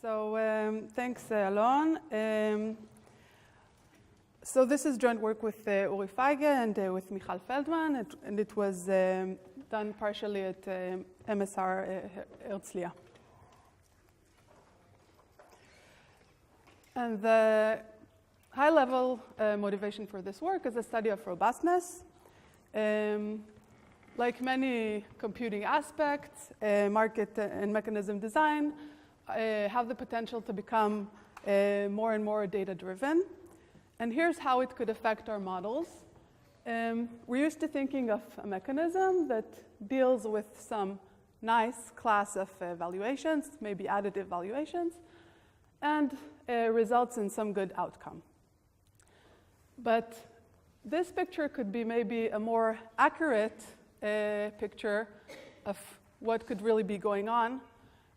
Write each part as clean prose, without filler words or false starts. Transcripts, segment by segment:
So thanks, Alon. So this is joint work with Uri Feige and with Michal Feldman, and it was done partially at MSR Herzliya. And the high-level motivation for this work is a study of robustness. Like many computing aspects, market and mechanism design have the potential to become more and more data-driven. And here's how it could affect our models. We're used to thinking of a mechanism that deals with some nice class of valuations, maybe additive valuations, and results in some good outcome. But this picture could be maybe a more accurate picture of what could really be going on.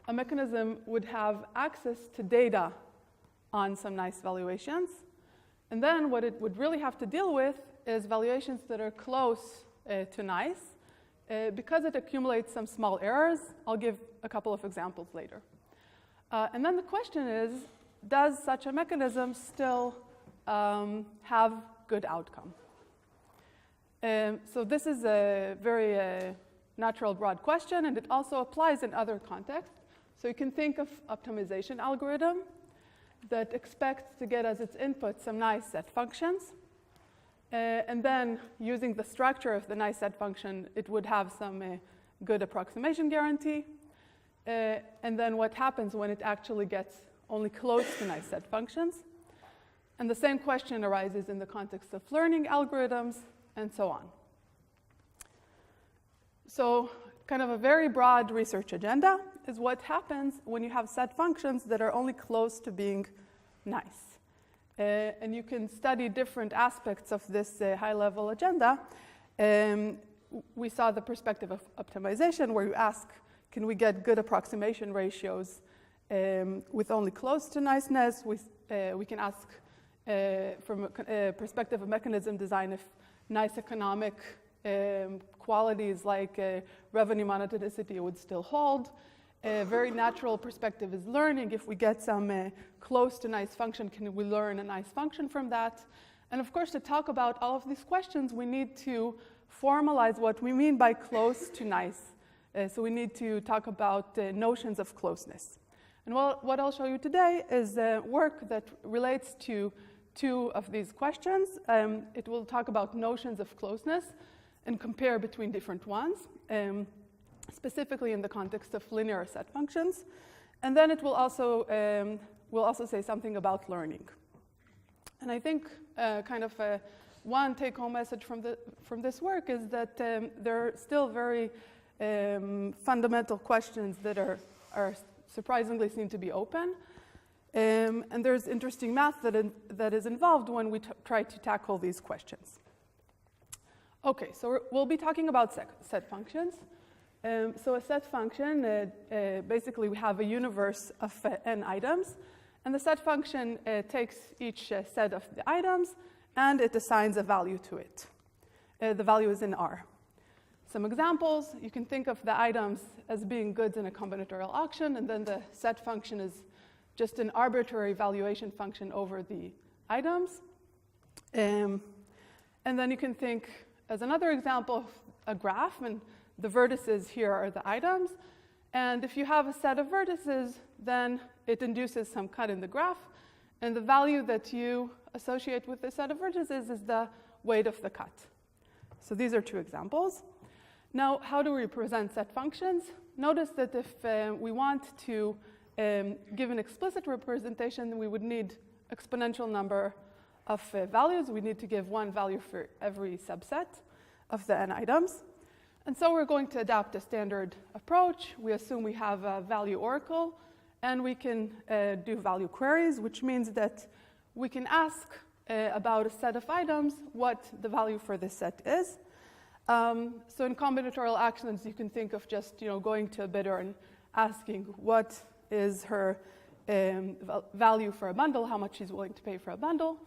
A mechanism would have access to data on some nice valuations. And then what it would really have to deal with is valuations that are close to nice. Because it accumulates some small errors, I'll give a couple of examples later. And then the question is, does such a mechanism still have good outcome? So this is a very natural, broad question, and it also applies in other contexts. So you can think of optimization algorithm that expects to get as its input some nice set functions. And then using the structure of the nice set function, it would have some good approximation guarantee. And then what happens when it actually gets only close to nice set functions? And the same question arises in the context of learning algorithms, and so on. So kind of a very broad research agenda is what happens when you have set functions that are only close to being nice. And you can study different aspects of this high-level agenda. We saw the perspective of optimization, where you ask, can we get good approximation ratios with only close to niceness? We can ask from a perspective of mechanism design if nice economic qualities like revenue monotonicity would still hold. A very natural perspective is learning. If we get some close to nice function, can we learn a nice function from that? And of course, to talk about all of these questions, we need to formalize what we mean by close to nice. So we need to talk about notions of closeness. And what I'll show you today is work that relates to two of these questions. It will talk about notions of closeness and compare between different ones, specifically in the context of linear set functions. And then it will also say something about learning. And I think kind of one take-home message from this work is that there are still very fundamental questions that are surprisingly seem to be open. And there's interesting math that is involved when we try to tackle these questions. Okay, so we'll be talking about set functions. So a set function, basically we have a universe of n items. And the set function takes each set of the items, and it assigns a value to it. The value is in R. Some examples, you can think of the items as being goods in a combinatorial auction, and then the set function is just an arbitrary valuation function over the items. And then you can think, as another example, of a graph, and the vertices here are the items. And if you have a set of vertices, then it induces some cut in the graph. And the value that you associate with the set of vertices is the weight of the cut. So these are two examples. Now, how do we represent set functions? Notice that if we want to give an explicit representation, we would need exponential number of values. We need to give one value for every subset of the n items. And so we're going to adopt a standard approach. We assume we have a value oracle, and we can do value queries, which means that we can ask about a set of items what the value for this set is. So in combinatorial actions, you can think of just going to a bidder and asking what is her value for a bundle, how much she's willing to pay for a bundle.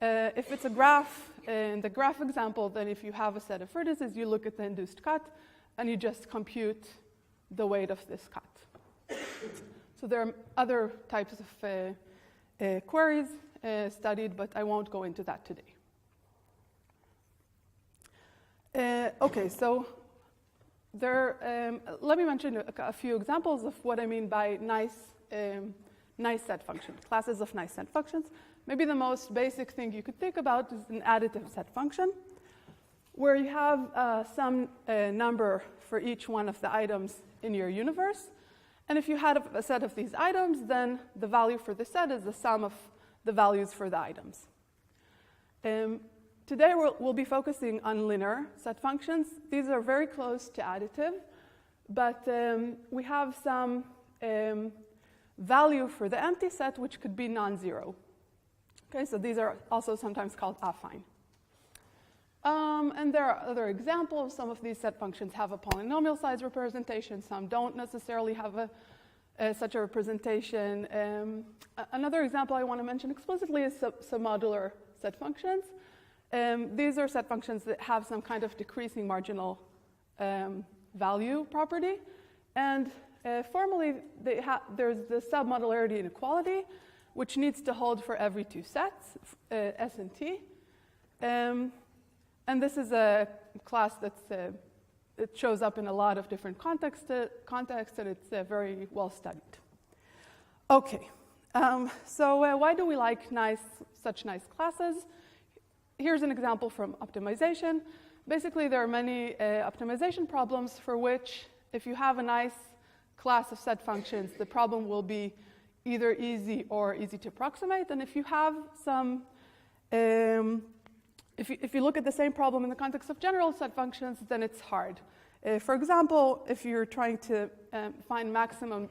If it's a graph, in the graph example, then if you have a set of vertices, you look at the induced cut, and you just compute the weight of this cut. So So there are other types of queries studied, but I won't go into that today. Okay, so let me mention a few examples of what I mean by nice set functions, classes of nice set functions. Maybe the most basic thing you could think about is an additive set function, where you have some number for each one of the items in your universe. And if you had a set of these items, then the value for the set is the sum of the values for the items. Today we'll be focusing on linear set functions. These are very close to additive, but we have some value for the empty set which could be non-zero. Okay, so these are also sometimes called affine. And there are other examples. Some of these set functions have a polynomial size representation. Some don't necessarily have such a representation. Another example I want to mention explicitly is submodular set functions. These are set functions that have some kind of decreasing marginal value property. And formally, there's the submodularity inequality, which needs to hold for every two sets, S and T. And this is a class it shows up in a lot of different contexts, and it's very well studied. Okay, so why do we like such nice classes? Here's an example from optimization. Basically, there are many optimization problems for which, if you have a nice class of set functions, the problem will be either easy or easy to approximate. And if you have some if you look at the same problem in the context of general set functions, then it's hard. For example, if you're trying to find maximize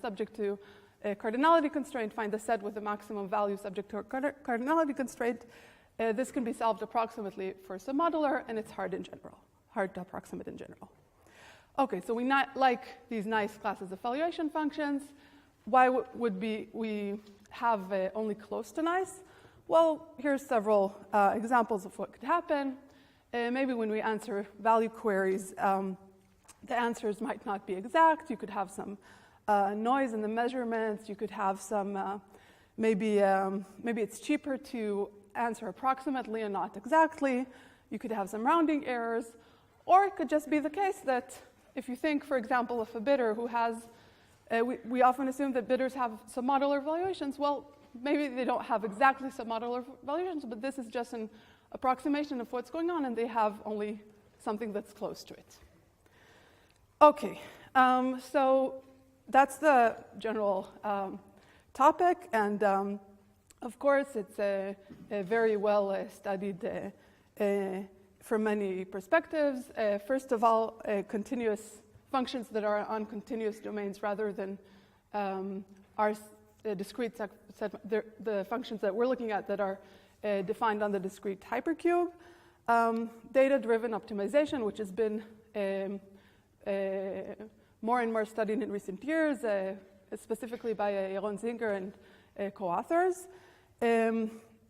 subject to a cardinality constraint, find the set with the maximum value subject to a cardinality constraint, this can be solved approximately for submodular, and it's hard to approximate in general. Okay, so we like these nice classes of evaluation functions. Why would we have only close to nice? Well, here's several examples of what could happen. Maybe when we answer value queries, the answers might not be exact. You could have some noise in the measurements. You could have some, maybe it's cheaper to answer approximately and not exactly. You could have some rounding errors. Or it could just be the case that if you think, for example, of a bidder who has, we often assume that bidders have submodular valuations. Well, maybe they don't have exactly submodular valuations, but this is just an approximation of what's going on, and they have only something that's close to it. Okay, so that's the general topic, and of course, it's a very well studied from many perspectives. First of all, continuous functions that are on continuous domains rather than our discrete the functions that we're looking at that are defined on the discrete hypercube. Data-driven optimization, which has been more and more studied in recent years, specifically by Yaron Zinger and co-authors.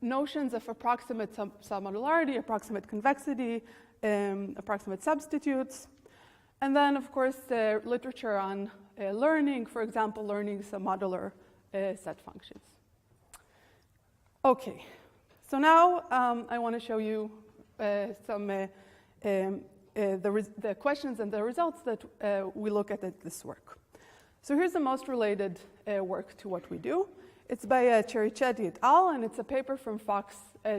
Notions of approximate submodularity, approximate convexity, approximate substitutes. And then, of course, literature on learning, for example, learning submodular set functions. Okay, so now I want to show you some the questions and the results that we look at this work. So here's the most related work to what we do. It's by Cherichetti et al., and it's a paper from Fox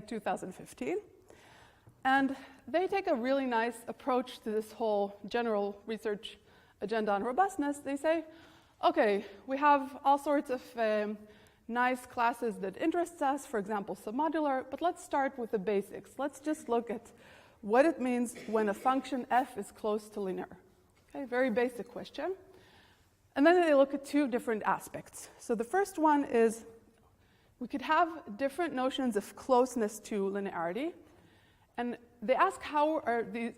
2015. And they take a really nice approach to this whole general research agenda on robustness. They say, okay, we have all sorts of nice classes that interest us, for example, submodular, but let's start with the basics. Let's just look at what it means when a function f is close to linear. Okay, very basic question. And then they look at two different aspects. So the first one is we could have different notions of closeness to linearity. And they ask how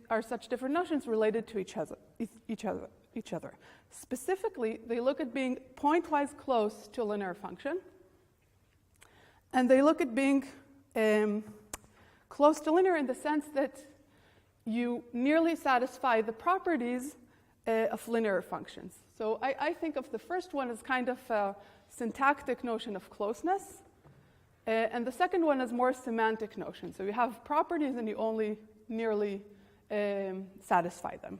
are such different notions related to each other. Specifically, they look at being pointwise close to a linear function. And they look at being close to linear in the sense that you nearly satisfy the properties of linear functions. So I think of the first one as kind of a syntactic notion of closeness, and the second one is more semantic notion. So you have properties and you only nearly satisfy them.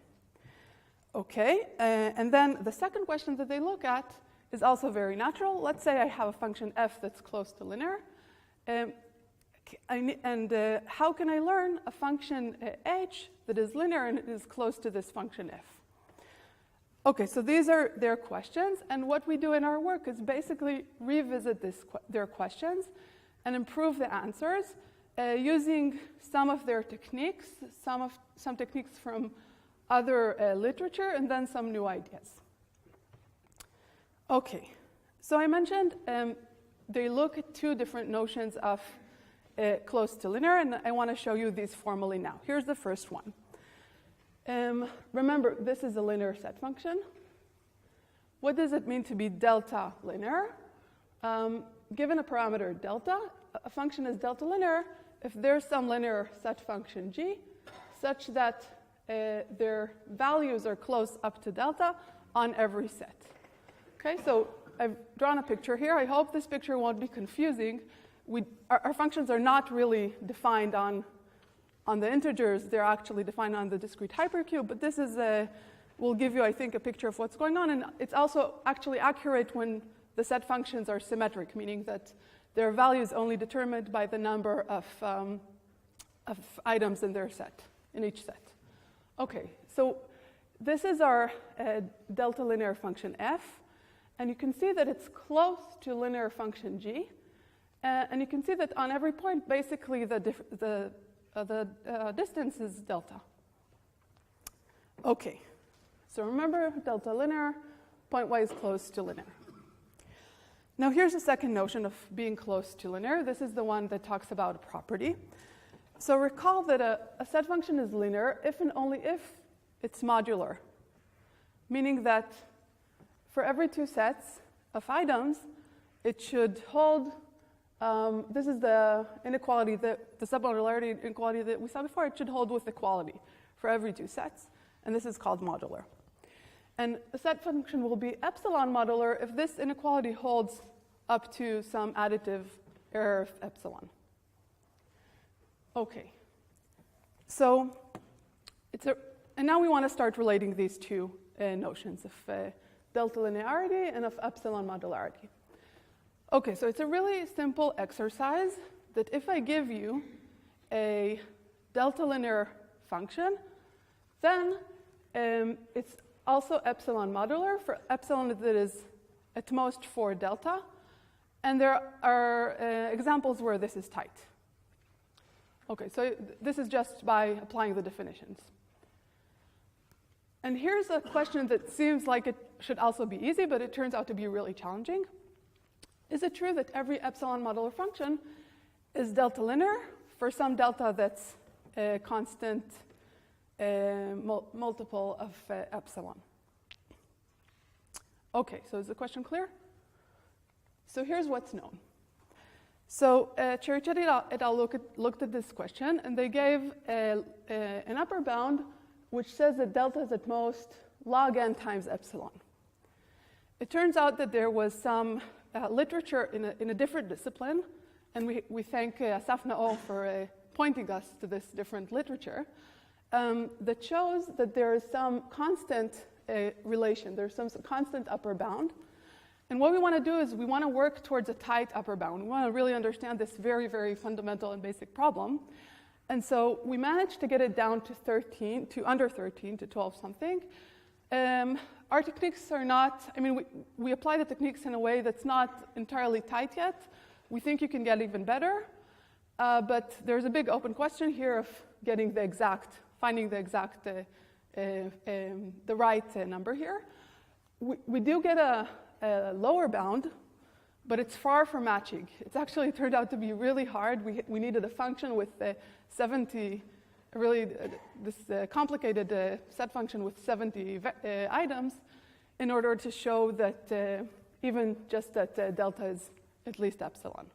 Okay, and then the second question that they look at is also very natural. Let's say I have a function f that's close to linear. How can I learn a function h that is linear and is close to this function f? Okay, so these are their questions, and what we do in our work is basically revisit their questions and improve the answers using some of their techniques, some techniques from other literature, and then some new ideas. Okay, so I mentioned they look at two different notions of close to linear, and I want to show you these formally now. Here's the first one. Remember, this is a linear set function. What does it mean to be delta linear? Given a parameter delta, a function is delta linear if there's some linear set function g such that their values are close up to delta on every set. Okay, so I've drawn a picture here. I hope this picture won't be confusing. Our functions are not really defined on the integers. They're actually defined on the discrete hypercube, but this is will give you, I think, a picture of what's going on, and it's also actually accurate when the set functions are symmetric, meaning that their value is only determined by the number of items in their set, in each set. Okay, so this is our delta linear function f, and you can see that it's close to linear function g, and you can see that on every point, basically the distance is delta. Okay, so remember, delta linear, point y is close to linear. Now here's a second notion of being close to linear. This is the one that talks about a property. So recall that a set function is linear if and only if it's modular, meaning that for every two sets of items, it should hold, this is the inequality, the submodularity inequality that we saw before, it should hold with equality for every two sets, and this is called modular. And the set function will be epsilon modular if this inequality holds up to some additive error of epsilon. Okay, so and now we want to start relating these two notions of delta linearity and of epsilon modularity. Okay, so it's a really simple exercise that if I give you a delta linear function, then it's also epsilon modular for epsilon that is at most 4 delta, and there are examples where this is tight. Okay, so this is just by applying the definitions. And here's a question that seems like it should also be easy, but it turns out to be really challenging. Is it true that every epsilon modular function is delta linear for some delta that's a constant multiple of epsilon? Okay, so is the question clear? So here's what's known. So Cherichetti et al. Looked at this question, and they gave an upper bound which says that delta is at most log n times epsilon. It turns out that there was some literature in a different discipline, and we thank Asaf Naor for pointing us to this different literature, that shows that there is some constant relation, there's some constant upper bound. And what we want to do is we want to work towards a tight upper bound. We want to really understand this very, very fundamental and basic problem. And so we managed to get it down to 13, to under 13, to 12 something. Our techniques are not, I mean, we apply the techniques in a way that's not entirely tight yet. We think you can get even better. But there's a big open question here of getting the exact, finding the exact, the right number here. We do get a lower bound, but it's far from matching. It's actually turned out to be really hard. We needed a function with 70, really this complicated set function with 70 items in order to show that even just that delta is at least epsilon.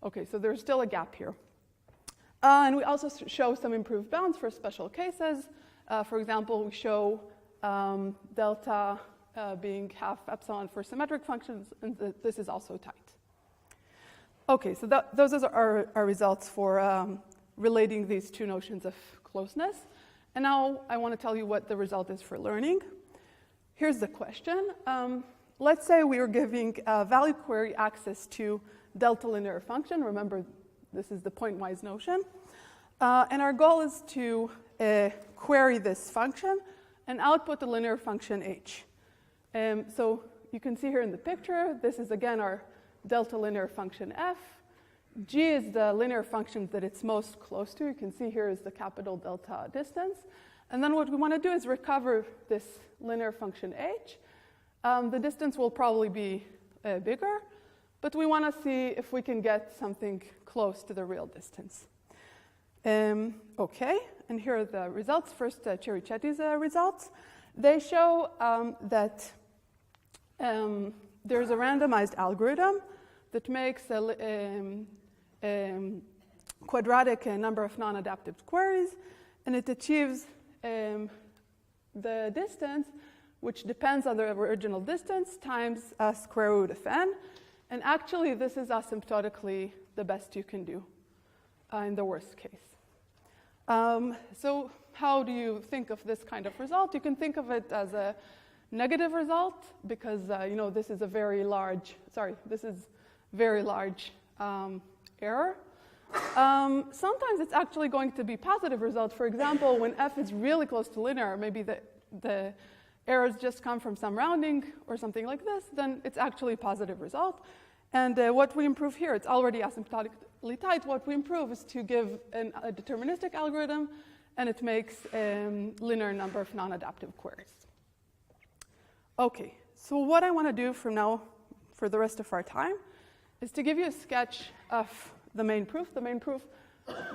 Okay, so there's still a gap here. And we also show some improved bounds for special cases. For example, we show delta being half epsilon for symmetric functions, and this is also tight. Okay, so those are our results for relating these two notions of closeness. And now I want to tell you what the result is for learning. Here's the question. Let's say we are giving a value query access to delta linear function. Remember, this is the pointwise notion. And our goal is to query this function and output a linear function h. So you can see here in the picture, this is again our delta linear function f. G is the linear function that it's most close to. You can see here is the capital delta distance. And then what we want to do is recover this linear function h. The distance will probably be bigger, but we want to see if we can get something close to the real distance. Okay, and here are the results. First, Cherichetti's results. They show that there's a randomized algorithm that makes a quadratic number of non-adaptive queries, and it achieves the distance, which depends on the original distance, times square root of n. And actually, this is asymptotically the best you can do in the worst case. So how do you think of this kind of result? You can think of it as a negative result because this is a very large, error. Sometimes it's actually going to be positive result. For example, when f is really close to linear, maybe the errors just come from some rounding or something like this, then it's actually a positive result. And what we improve here, it's already asymptotically tight. What we improve is to give a deterministic algorithm, and it makes a linear number of non-adaptive queries. Okay, so what I want to do from now for the rest of our time is to give you a sketch of the main proof. The main proof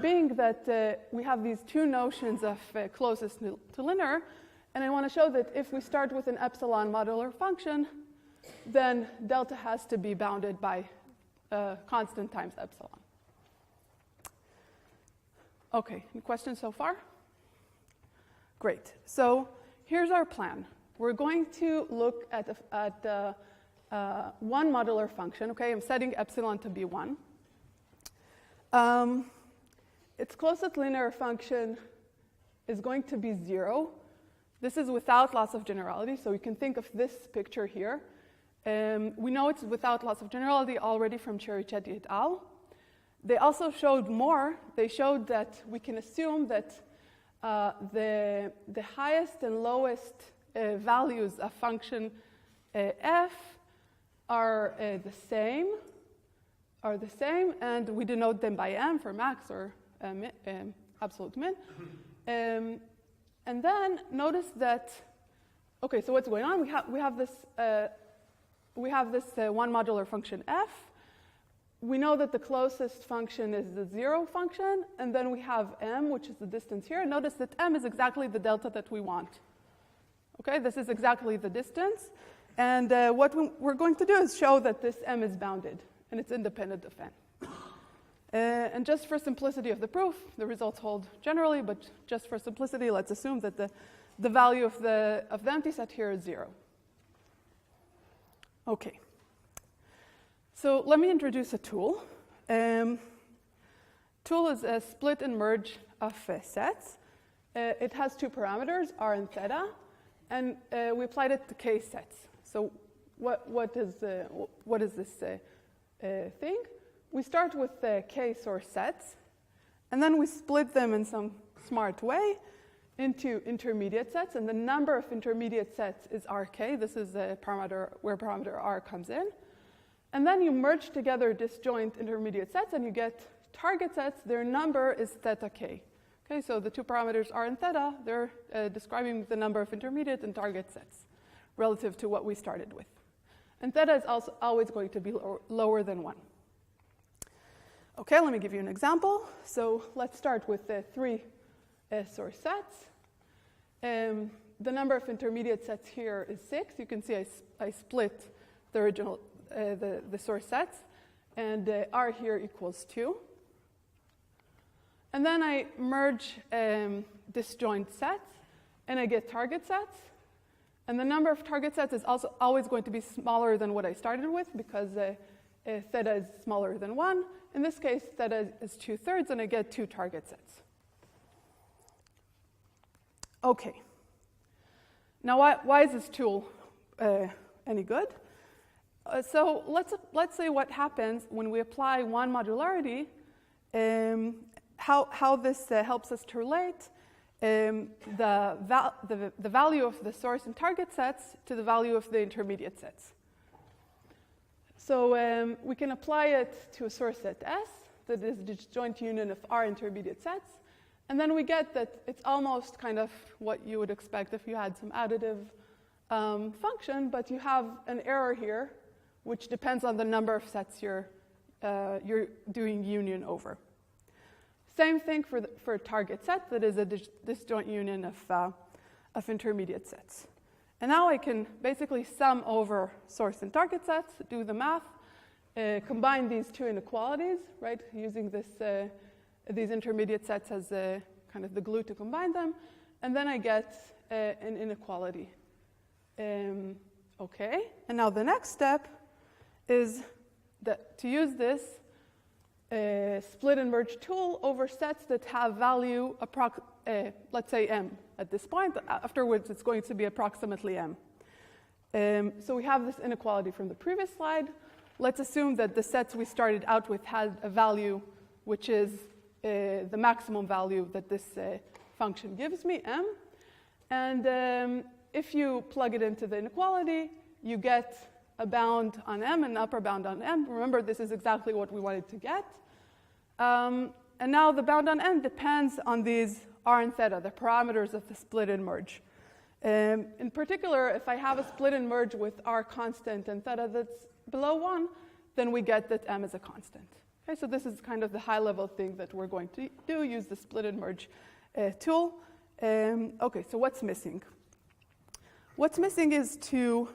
being that we have these two notions of closest to linear, and I want to show that if we start with an epsilon modular function, then delta has to be bounded by constant times epsilon. Okay, any questions so far? Great. So here's our plan. We're going to look at one modular function. Okay, I'm setting epsilon to be 1. Its closest linear function is going to be 0. This is without loss of generality, so you can think of this picture here. We know it's without loss of generality already from Cherichetti et al. They also showed more. They showed that we can assume that the highest and lowest values of function f are the same, and we denote them by m for max or absolute min. And then notice that, okay, so what's going on? We have this one modular function f. We know that the closest function is the 0 function, and then we have m, which is the distance here. Notice that m is exactly the delta that we want. Okay, this is exactly the distance. And what we're going to do is show that this m is bounded, and it's independent of n. And just for simplicity of the proof, the results hold generally, but just for simplicity, let's assume that the value of the empty set here is 0. Okay. So let me introduce a tool. Tool is a split and merge of sets. It has two parameters, r and theta, and we applied it to k sets. So what is this thing? We start with k source sets, and then we split them in some smart way into intermediate sets, and the number of intermediate sets is rk. This is a parameter where parameter r comes in. And then you merge together disjoint intermediate sets, and you get target sets. Their number is theta k. Okay, so the two parameters r and theta, they're describing the number of intermediate and target sets relative to what we started with. And theta is also always going to be lower than 1. Okay, let me give you an example. So let's start with the 3 source sets. The number of intermediate sets here is 6. You can see I split the original the source sets, and r here equals 2. And then I merge disjoint sets, and I get target sets. And the number of target sets is also always going to be smaller than what I started with, because theta is smaller than 1. In this case, theta is 2/3, and I get 2 target sets. Okay. Now, why is this tool any good? So let's say what happens when we apply one modularity, how this helps us to relate the value of the source and target sets to the value of the intermediate sets. So we can apply it to a source set S that is the disjoint union of R intermediate sets. And then we get that it's almost kind of what you would expect if you had some additive function, but you have an error here, which depends on the number of sets you're doing union over. Same thing for a target set that is a disjoint union of intermediate sets. And now I can basically sum over source and target sets, do the math, combine these two inequalities, right, using these intermediate sets as kind of the glue to combine them, and then I get an inequality. Okay, and now the next step is to use this split and merge tool over sets that have value, let's say m at this point. Afterwards, it's going to be approximately m. So we have this inequality from the previous slide. Let's assume that the sets we started out with had a value which is the maximum value that this function gives me, m. And if you plug it into the inequality, you get a bound on m and an upper bound on m. Remember, this is exactly what we wanted to get. And now the bound on m depends on these r and theta, the parameters of the split and merge. In particular, if I have a split and merge with r constant and theta that's below 1, then we get that m is a constant. Okay, so this is kind of the high-level thing that we're going to do, use the split and merge tool. Okay, so what's missing? What's missing is to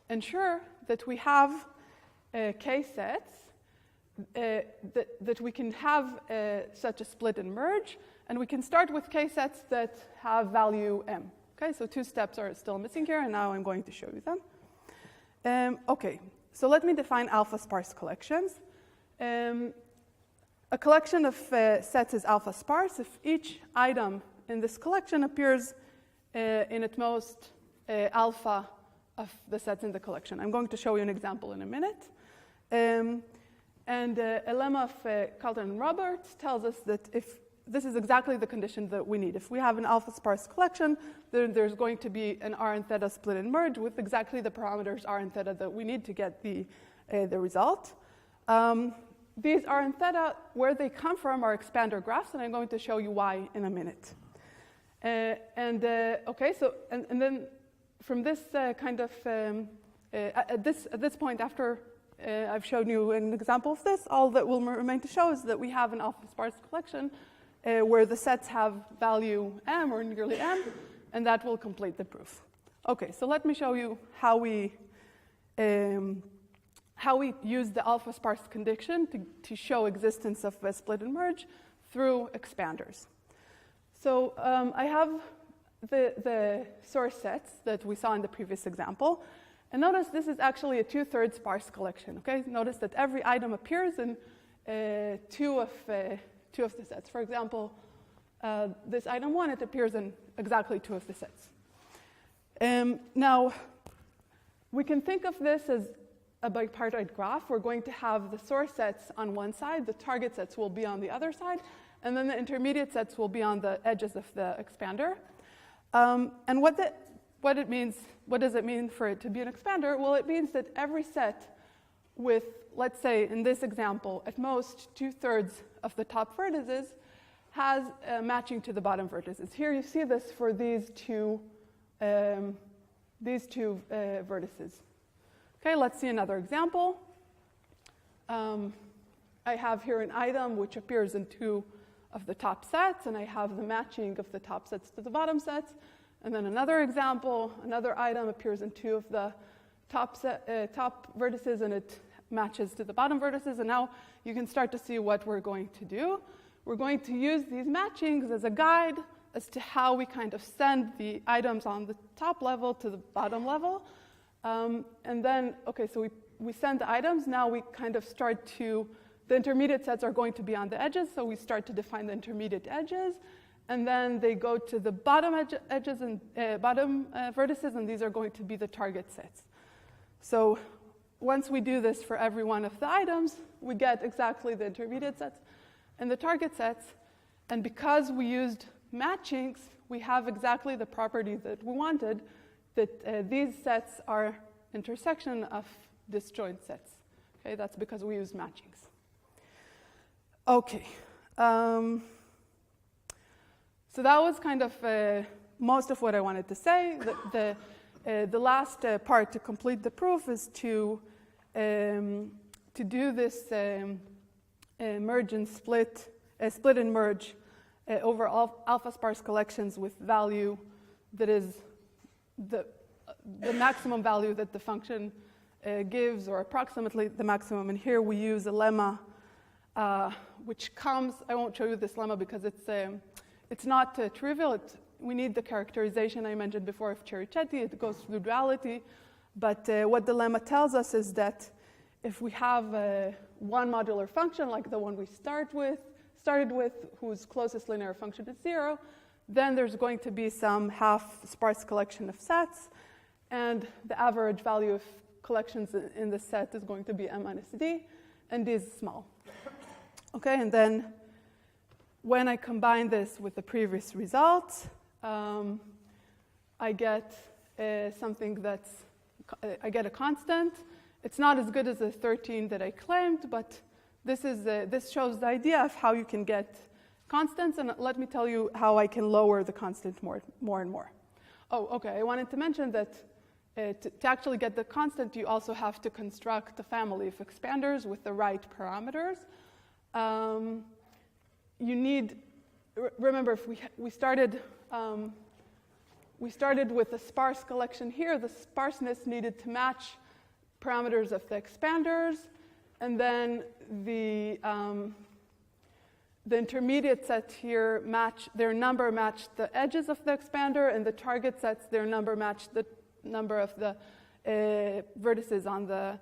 ensure that we have k-sets, that we can have such a split and merge, and we can start with k-sets that have value m. Okay, so 2 steps are still missing here, and now I'm going to show you them. Okay, so let me define alpha sparse collections. A collection of sets is alpha sparse if each item in this collection appears in at most alpha of the sets in the collection. I'm going to show you an example in a minute. And a lemma of Carlton and Roberts tells us that if this is exactly the condition that we need. If we have an alpha sparse collection, then there's going to be an r and theta split and merge with exactly the parameters r and theta that we need to get the result. These r and theta, where they come from, are expander graphs, and I'm going to show you why in a minute. Okay, so and then from this kind of at this point, after I've shown you an example of this, all that will remain to show is that we have an alpha sparse collection where the sets have value m or nearly m, and that will complete the proof. Okay, so let me show you how we use the alpha sparse condition to show existence of a split and merge through expanders. So I have the source sets that we saw in the previous example. And notice this is actually a 2/3 sparse collection. Okay, notice that every item appears in two of the sets. For example, this item 1, it appears in exactly 2 of the sets. Now, we can think of this as a bipartite graph. We're going to have the source sets on one side, the target sets will be on the other side, and then the intermediate sets will be on the edges of the expander. And what it means, what does it mean for it to be an expander? Well, it means that every set with, let's say in this example, at most 2/3 of the top vertices has matching to the bottom vertices. Here you see this for these two vertices. Okay, let's see another example. I have here an item which appears in 2 of the top sets, and I have the matching of the top sets to the bottom sets. And then another example, another item appears in 2 of the top vertices, and it matches to the bottom vertices. And now you can start to see what we're going to do. We're going to use these matchings as a guide as to how we kind of send the items on the top level to the bottom level. And then, okay, so we send the items. Now we kind of start to, the intermediate sets are going to be on the edges, so we start to define the intermediate edges. And then they go to the bottom edges and bottom vertices, and these are going to be the target sets. So once we do this for every one of the items, we get exactly the intermediate sets and the target sets. And because we used matchings, we have exactly the property that we wanted, that these sets are intersection of disjoint sets. Okay, that's because we used matchings. Okay. So that was kind of most of what I wanted to say. The last part to complete the proof is to do this merge and split and merge over alpha sparse collections with value that is the maximum value that the function gives, or approximately the maximum. And here we use a lemma, which comes. I won't show you this lemma because it's not trivial. We need the characterization I mentioned before of Cherichetti. It goes through duality. But what the lemma tells us is that if we have one modular function, like the one we started with, whose closest linear function is 0, then there's going to be some half-sparse collection of sets, and the average value of collections in the set is going to be m minus d, and d is small. Okay, and then when I combine this with the previous results, I get something that's, I get a constant. It's not as good as the 13 that I claimed, but this shows the idea of how you can get constants, and let me tell you how I can lower the constant more and more. Oh, okay, I wanted to mention that to actually get the constant, you also have to construct a family of expanders with the right parameters. You need, remember, if we started with a sparse collection here. The sparseness needed to match parameters of the expanders, and then the intermediate sets here their number matched the edges of the expander, and the target sets, their number matched the number of the vertices on the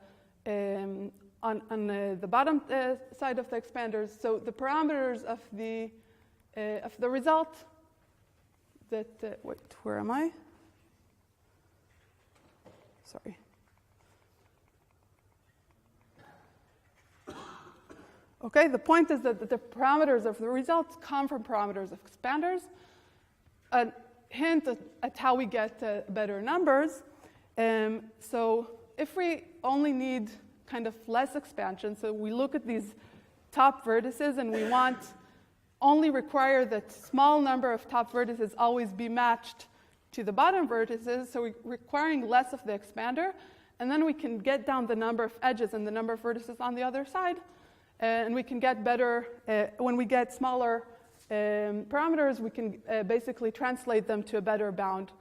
bottom side of the expanders. So the parameters of the result that, wait, where am I? Sorry. Okay, the point is that the parameters of the results come from parameters of expanders. A hint at how we get better numbers. So if we only need kind of less expansion, so we look at these top vertices and we want only require that small number of top vertices always be matched to the bottom vertices, so we're requiring less of the expander, and then we can get down the number of edges and the number of vertices on the other side, and we can get better, when we get smaller parameters, we can basically translate them to a better bound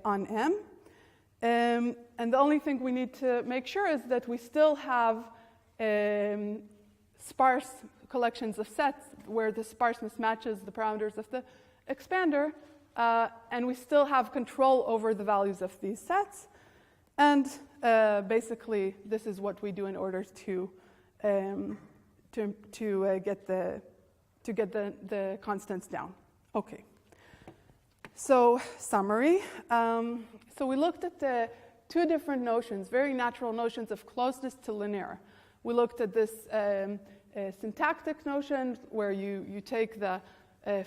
on M. And the only thing we need to make sure is that we still have sparse collections of sets where the sparseness matches the parameters of the expander, and we still have control over the values of these sets. And basically, this is what we do in order to get the constants down. Okay. So summary. So we looked at two different notions, very natural notions of closeness to linear. We looked at this syntactic notion where you take the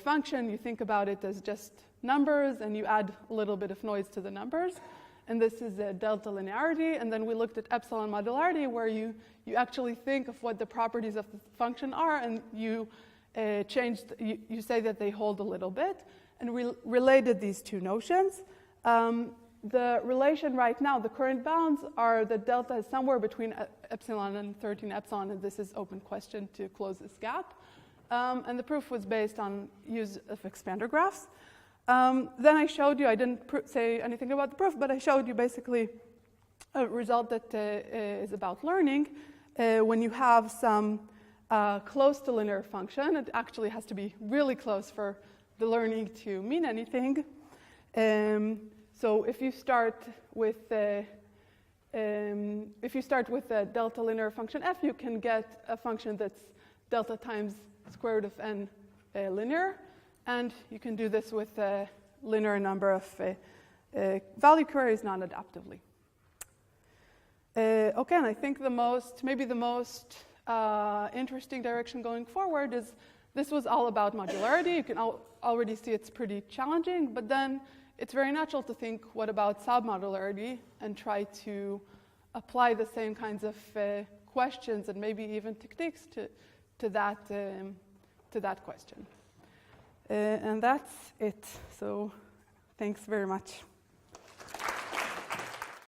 function, you think about it as just numbers, and you add a little bit of noise to the numbers. And this is delta linearity. And then we looked at epsilon modularity, where you actually think of what the properties of the function are, and you say that they hold a little bit. And we related these two notions. The relation right now, the current bounds, are that delta is somewhere between epsilon and 13 epsilon, and this is open question to close this gap. And the proof was based on use of expander graphs. Then I showed you, I didn't say anything about the proof, but I showed you basically a result that is about learning. When you have some close to linear function, it actually has to be really close for the learning to mean anything. So if you start with a delta linear function f, you can get a function that's delta times square root of n linear, and you can do this with a linear number of value queries non-adaptively. Okay, and I think maybe the most interesting direction going forward is this was all about modularity. You can already see it's pretty challenging, but then it's very natural to think, what about submodularity, and try to apply the same kinds of questions and maybe even techniques to that question. And that's it. So thanks very much.